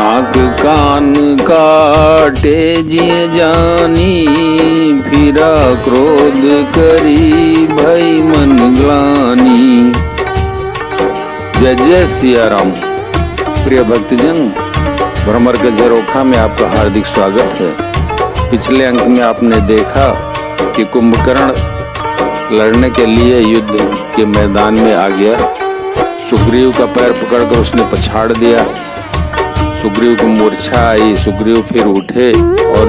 नाक कान काटे जिय जानी, फिरा क्रोध करी भई मन ग्लानि। जय जय सिया राम। प्रिय भक्तजन, भ्रमर के झरोखा में आपका हार्दिक स्वागत है। पिछले अंक में आपने देखा कि कुंभकर्ण लड़ने के लिए युद्ध के मैदान में आ गया। सुग्रीव का पैर पकड़कर उसने पछाड़ दिया। सुग्रीव को मूर्छा आई। सुग्रीव फिर उठे और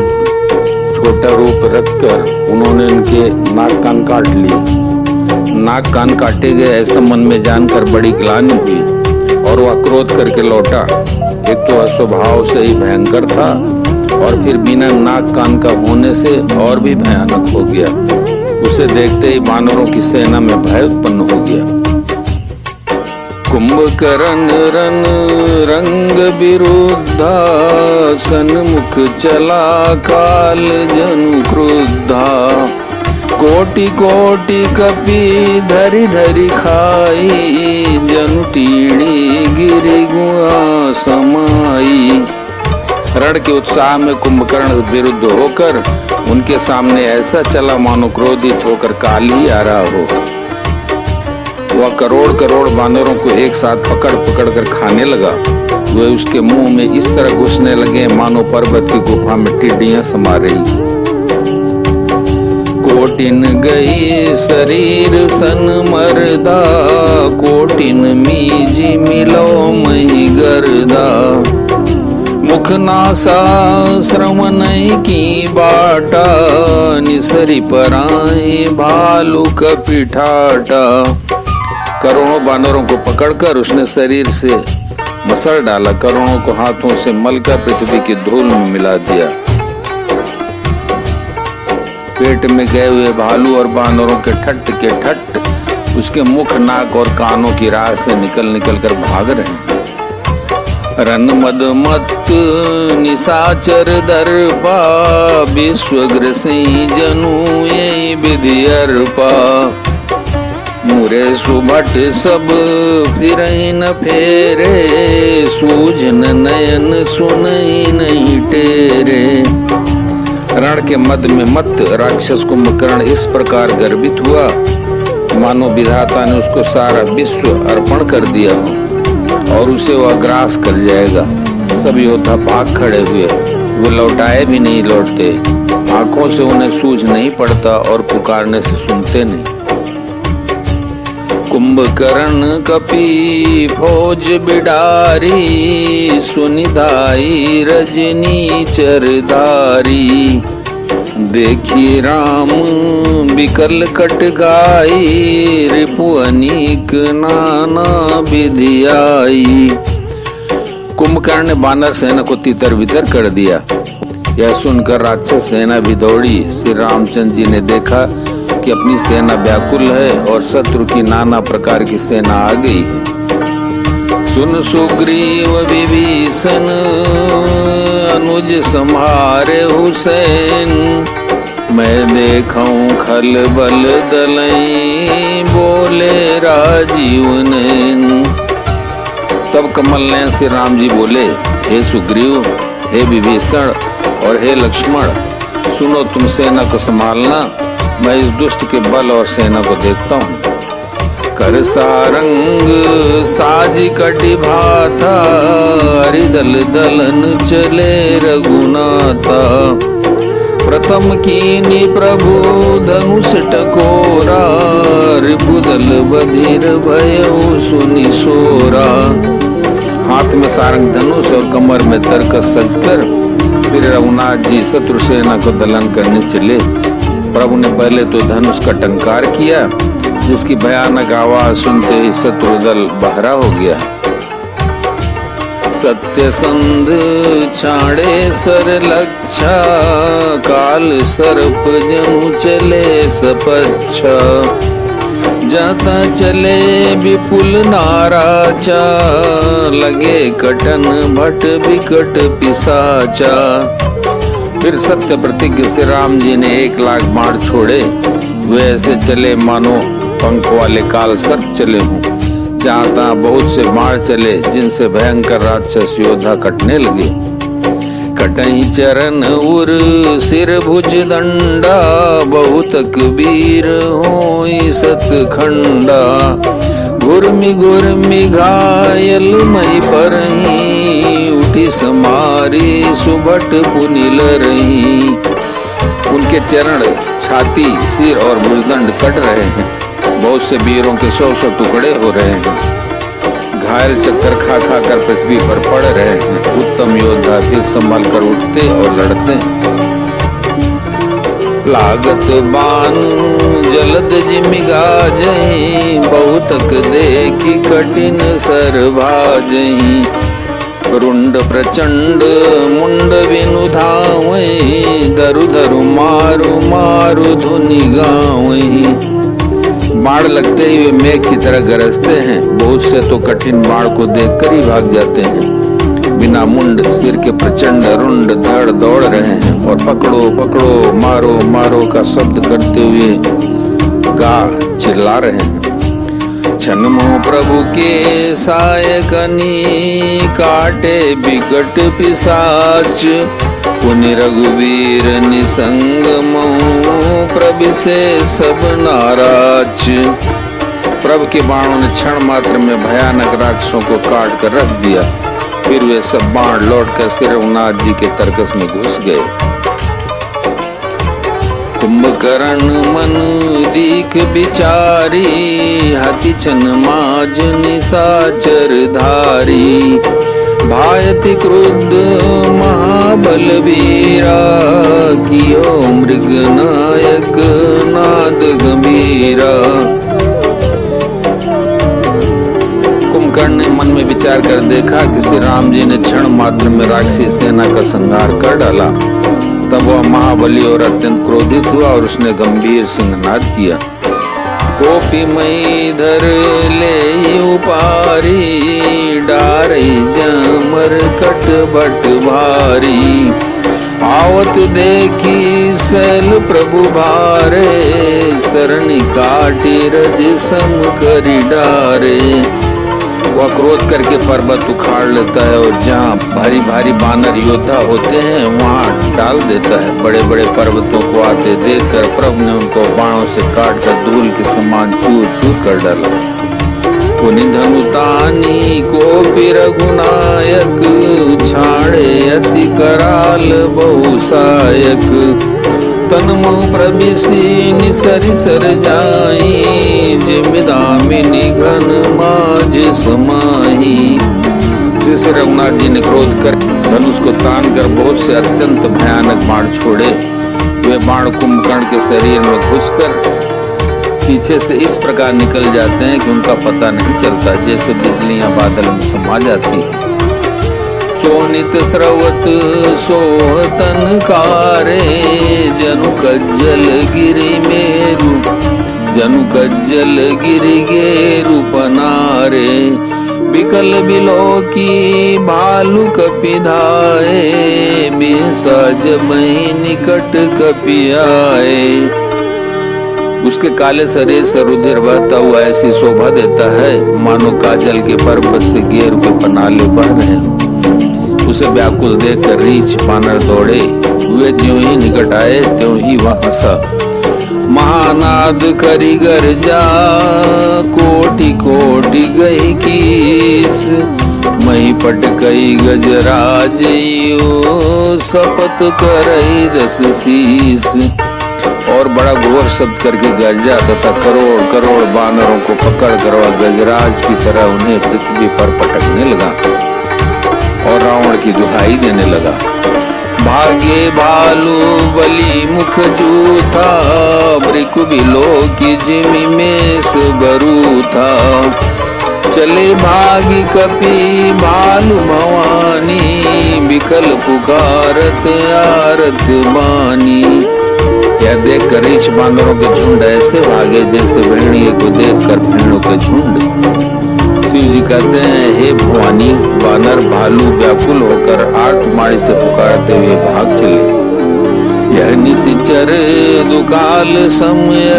छोटा रूप रखकर उन्होंने उनके नाक कान काट लिए। नाक कान काटे गए ऐसा मन में जानकर बड़ी ग्लानि हुई और वह क्रोध करके लौटा। एक तो स्वभाव से ही भयंकर था और फिर बिना नाक कान का होने से और भी भयानक हो गया। उसे देखते ही वानरों की सेना में भय उत्पन्न हो गया। कुंभकर्ण रन रंग विरुद्धा, सन्मुख चला काल जनु क्रुद्धा। कोटि कोटि कपि धरि धरि खाई, जनु टीणी गिरि गुआ समाई। रण के उत्साह में कुंभकर्ण विरुद्ध होकर उनके सामने ऐसा चला मानो क्रोधित होकर काल ही आ रहा हो। वह करोड़ करोड़ वानरों को एक साथ पकड़ पकड़ कर खाने लगा। वे उसके मुंह में इस तरह घुसने लगे मानो पर्वत की गुफा में टिड्डियां समा रही। कोटिन गई शरीर सन मरदा, कोटिन मीजी मिलो मही गर्दा। मुख नासा श्रवण की बाटा, निसरी पराई भालू कपिठाटा। करोड़ों वानरों को पकड़कर उसने शरीर से मसल डाला। करोड़ों को हाथों से मलकर पृथ्वी की धूल में मिला दिया। पेट में गए हुए भालू और वानरों के ठट्ट उसके मुख नाक और कानों की राह से निकल कर भाग रहे हैं। रन मद मत निशाचर दर्पा, विश्वग्रसी जनु ये विधि अर्पा। मुरे सुभट सब फिरई न फेरे, सूझन नयन सुनई नहीं टेरे। रण के मद में मत राक्षस कुंभकर्ण इस प्रकार गर्वित हुआ मानो विधाता ने उसको सारा विश्व अर्पण कर दिया और उसे वह ग्रास कर जाएगा। सब योद्धा भाग खड़े हुए। वो लौटाए भी नहीं लौटते। आंखों से उन्हें सूझ नहीं पड़ता और पुकारने से सुनते नहीं। कुंभकर्ण कपि फौज बिडारी, सुनिधाई रजनी चरधारी। देखी राम बिकल कट गाई, रिपु अनीक नाना विधि आई। कुंभकर्ण ने वानर सेना को तितर बितर कर दिया। यह सुनकर राक्षस सेना भी दौड़ी। श्री रामचंद्र जी ने देखा कि अपनी सेना व्याकुल है और शत्रु की नाना प्रकार की सेना आ गई है। सुन सुग्रीव विभीषण, अनुज संहारे हुसैन। मैं देखूं खल बल दलई, बोले राजीव नैन। तब कमल नयन श्री राम जी बोले, हे सुग्रीव, हे विभीषण और हे लक्ष्मण, सुनो, तुम सेना को संभालना। मैं इस दुष्ट के बल और सेना को देखता हूँ। कर सारंग साज कटि भाथा, हरिदल दलन चले रघुनाथा। प्रथम कीनी प्रभु धनुष टकोरा, रिपुदल बधिर भयउ सुनि सोरा। हाथ में सारंग धनुष और कमर में तरकस सजकर श्री रघुनाथ जी शत्रु सेना को दलन करने चले। प्रभु ने पहले तो धनुष का टंकार किया, जिसकी भयानक आवाज सुनते ही शत्रु दल बहरा हो गया। सत्यसंध छाड़े सर लक्षा, काल सर्प जनु चले सपच्छा। जाता चले विपुल नाराचा, लगे कटन भट विकट पिसाचा। फिर सत्य प्रतिज्ञ श्री राम जी ने 1,00,000 बाण छोड़े। वे ऐसे चले मानो पंख वाले काल सर्प चले हों। जहाँ तहाँ बहुत से बाण चले, जिनसे भयंकर राक्षस योद्धा कटने लगे। कटई चरण उर सिर भुज दंडा, बहुत वीर होई सतखंडा। गुरमि घायल मई परही, उठी समारी सुभट पुनिल रही। उनके चरण, छाती, सिर और भुजदंड कट रहे हैं। बहुत से वीरों के 100 टुकड़े हो रहे हैं। घायल चक्कर खा खा कर पृथ्वी पर पड़ रहे हैं। उत्तम योद्धा फिर संभल कर उठते और लड़ते। लागत बान जलद जिमि गाजहि, बहुतक देखी कठिन सर भाजहि। रुंड प्रचंड मुंड विनु धावहि, धरु धरु मारु मारु धुनि गावहि। बाण लगते ही वे मेघ की तरह गरजते हैं। बहुत से तो कठिन बाण को देखकर ही भाग जाते हैं। बिना मुंड सिर के प्रचंड रुंड धड़ दौड़ रहे हैं और पकड़ो पकड़ो मारो मारो का शब्द करते हुए गा चिल्ला रहे हैं। छनमो प्रभु के सायकनी, काटे बिकट पिशाच। पुनि रघुवीर निसंग मऊ, प्रभु से सब नाराज। प्रभु के बाणों ने क्षण मात्र में भयानक राक्षसों को काट कर रख दिया। फिर वे सब बाण लौटकर श्री रघुनाथ जी के तरकस में घुस गए। कुंभकर्ण मन दीख बिचारी, हाथी छन माज निशाचर धारी। भायति क्रुद्ध महाबल वीरा, कियो मृग नायक नाद गंभीरा। कुंभकर्ण ने मन में विचार कर देखा कि श्री राम जी ने क्षण मात्र में राक्षसी सेना का संहार कर डाला। तब वह महाबली और अत्यंत क्रोधित हुआ और उसने गंभीर सिंहनाद किया। कोपी मई धर ले उपारी, डारई जमर कट बट भारी। आवत देखी सैल प्रभु भारे, सरनि काटी रज सम करि डारे। वह क्रोध करके पर्वत उखाड़ लेता है और जहाँ भारी भारी बानर योद्धा होते हैं वहाँ डाल देता है। बड़े बड़े पर्वतों को आते देखकर प्रभु ने उनको बाणों से काट कर धूल के समान चूर चूर कर डाला। पुनि धनु तानी को रघुनायक, छाड़े अति कराल बहुसायक। तन मुह प्रबिसी निसरि सर जाई, जिमिदामिनी घन माज समाही। श्री रघुनाथ जी ने क्रोध कर धनुष को तान कर बहुत से अत्यंत भयानक बाण छोड़े। वे बाण कुंभकर्ण के शरीर में घुसकर पीछे से इस प्रकार निकल जाते हैं कि उनका पता नहीं चलता, जैसे बिजलियां बादल में समा जाती हैं। सोनित स्रवत सोहतन कारे, जनु कज्जल गिरि मेरु, जनु कज्जल गिरि गेरु पनारे। बिकल बिलोकी भालु कपिधाए, बिसा जबहि निकट कपियाए। उसके काले शरीर से रुधिर बहता हुआ ऐसी शोभा देता है मानो काजल के पर्वत से गेरू के पनाले बह रहे हों। उसे व्याकुल देखकर रीछ बानर दौड़े। वे ज्यों ही निकट आए त्यों ही वह हंसा। महानाद करी गर्जा, कोटि कोटि गई कीस। मही पटकई गजराजयो, शपथ करई 10 शीस। और बड़ा घोर शब्द करके गर्जा तथा करोड़ करोड़ बानरों को पकड़ कर वह गजराज की तरह उन्हें पृथ्वी पर पटकने लगा और रावण की दुहाई देने लगा। भागे भालू बली मुख जूथा, भृकु बिलोकी जिमि मेष बरू था। चले भागी कपि भालू भवानी, बिकल पुकारत आरत बानी। यह देख कर रीछ बानरों के झुंड ऐसे भागे जैसे भेड़िए को देखकर भेड़ों के झुंड। शिव जी कहते हैं, हे भवानी, बानर भालू व्याकुल होकर आर्तनाद से पुकारते हुए भाग चले। यह निश्चर दुकाल समय,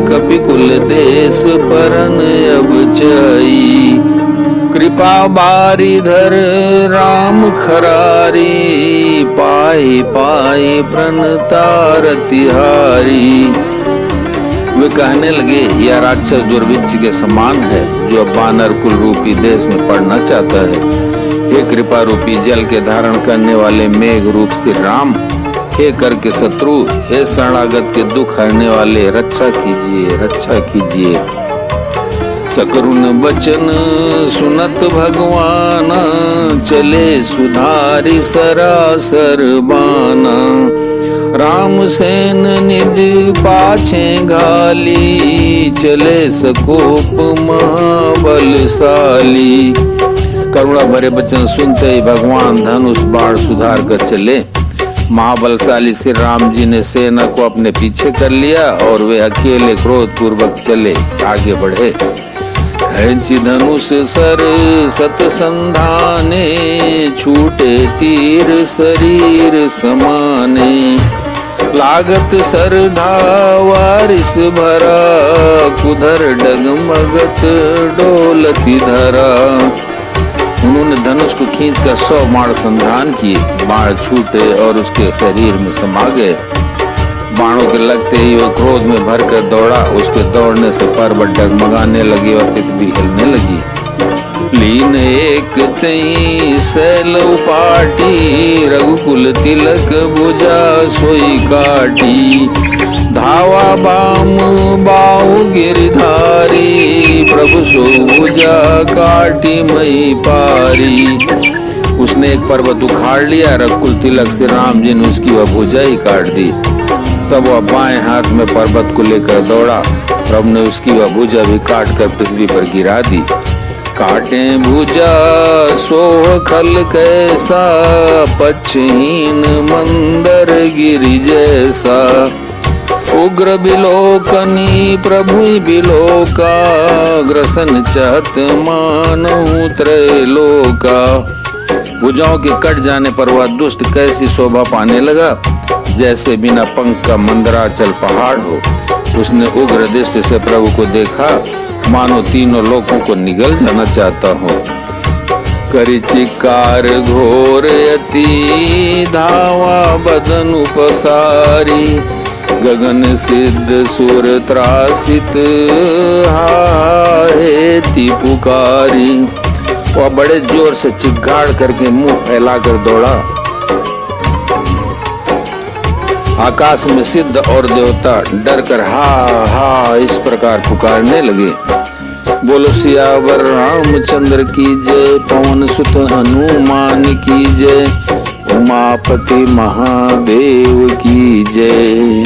कपिकुल देश परन अब चई। कृपा बारिधर राम खरारी, पाए पाए प्रणतार तिहारी। वे कहने लगे, यह राक्षस दुर्भिक्ष के समान है, जो वानर कुल रूपी देश में पड़ना चाहता है। हे कृपा रूपी जल के धारण करने वाले मेघ रूप श्री राम, हे कर के शत्रु, हे शरणागत के दुख हरने वाले, रक्षा कीजिए, रक्षा कीजिए। सकरुण बचन सुनत भगवान, चले सुधारी सरासर बाना। राम सेन निज पाछे घाली, चले सकोप महाबलशाली। करुणा भरे वचन सुनते ही भगवान धनुष बाण सुधार कर चले। महाबलशाली श्री राम जी ने सेना को अपने पीछे कर लिया और वे अकेले क्रोध पूर्वक चले, आगे बढ़े। खींच धनुष सर सत संधाने, छूटे तीर शरीर समाने। लागत सरधा वारिस भरा, कुधर डगमगत डोलती धरा। उन्होंने धनुष को खींचकर 100 बाण संधान किए। बाण छूटे और उसके शरीर में समा गए। बाणों के लगते ही वह क्रोध में भरकर दौड़ा। उसके दौड़ने से पर्वत डगमगाने लगी और पृथ्वी हिलने लगी। लीन एक तई सैल उपाटी, रघुकुल तिलक भुजा सोई काटी। धावा बाम बाहु गिरधारी, प्रभु सो भुजा काटी मई पारी। उसने एक पर्वत उखाड़ लिया, रघुकुल तिलक श्री राम जी ने उसकी वह भुजा ही काट दी। तब वह बाएं हाथ में पर्वत को लेकर दौड़ा। प्रभु ने उसकी वह भुजा भी काट कर पृथ्वी पर गिरा दी। काटे भुजा सोह खल कैसा, पक्षहीन मंदर गिरि जैसा। उग्र बिलोकनी प्रभु बिलोका, ग्रसन चहत मानहु त्रैलोका। भुजाओं के कट जाने पर वह दुष्ट कैसी शोभा पाने लगा, जैसे बिना पंख का मंदराचल पहाड़ हो। उसने उग्र दृष्टि से प्रभु को देखा, मानो तीनों लोकों को निगल जाना चाहता हो। करि चिकार घोर यति, धावा बदन उपसारी। गगन सिद्ध सुर त्रासित, हाहेति पुकारी। वह बड़े जोर से चिक्कार करके मुंह फैलाकर दौड़ा। आकाश में सिद्ध और देवता डर कर हा हा इस प्रकार पुकारने लगे। बोलो सियावर रामचंद्र की जय, पवन सुत हनुमान की जय, उमापति महादेव की जय।